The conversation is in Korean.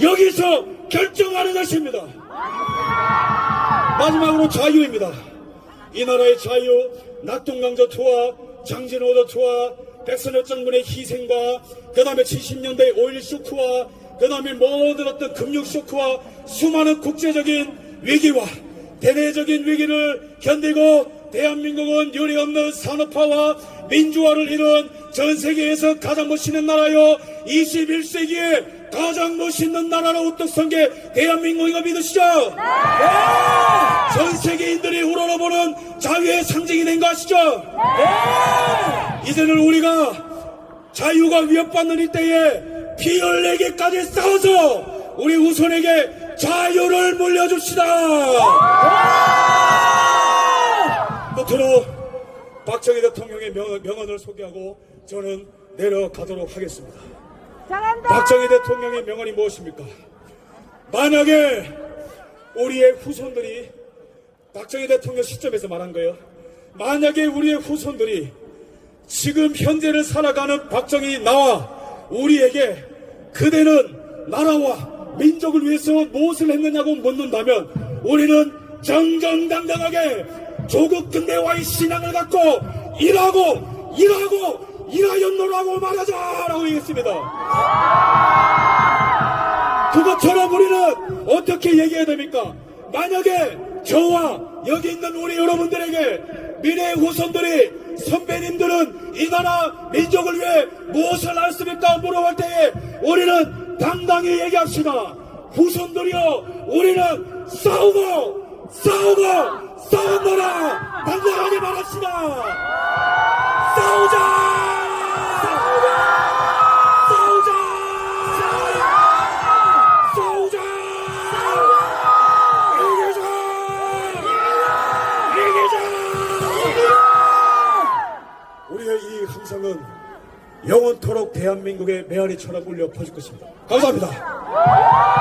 여기서 결정하는 것입니다. 마지막으로 자유입니다. 이 나라의 자유, 낙동강저 투하, 장진호도 투하, 백선엽 장군의 희생과 그 다음에 70년대 오일 쇼크와 그 다음에 모든 어떤 금융 쇼크와 수많은 국제적인 위기와 대내적인 위기를 견디고 대한민국은 유례없는 산업화와 민주화를 이룬 전 세계에서 가장 멋있는 나라요 21세기에 가장 멋있는 나라로 우뚝 선 게 대한민국인 거 믿으시죠? 네! 전 세계인들이 우러러보는 자유의 상징이 된 거 아시죠? 네! 이제는 우리가 자유가 위협받는 이때에 피 흘리기까지 싸워서 우리 후손에게 자유를 물려줍시다. 끝으로 박정희 대통령의 명언을 소개하고 저는 내려가도록 하겠습니다. 잘한다. 박정희 대통령의 명언이 무엇입니까? 만약에 우리의 후손들이 박정희 대통령 시점에서 말한 거예요. 만약에 우리의 후손들이 지금 현재를 살아가는 박정희 나와 우리에게 그대는 나라와 민족을 위해서 무엇을 했느냐고 묻는다면 우리는 정정당당하게 조국 근대화의 신앙을 갖고 일하였노라고 말하자라고 얘기했습니다. 그것처럼 우리는 어떻게 얘기해야 됩니까? 만약에 저와 여기 있는 우리 여러분들에게 미래의 후손들이 선배님들은 이 나라 민족을 위해 무엇을 했습니까? 물어볼 때에 우리는 당당히 얘기합시다. 후손들이여 우리는 싸우노라 당당하게 말합시다. 싸우자. 우리의 이 함성은 영원토록 대한민국의 메아리처럼 울려 퍼질 것입니다. 감사합니다.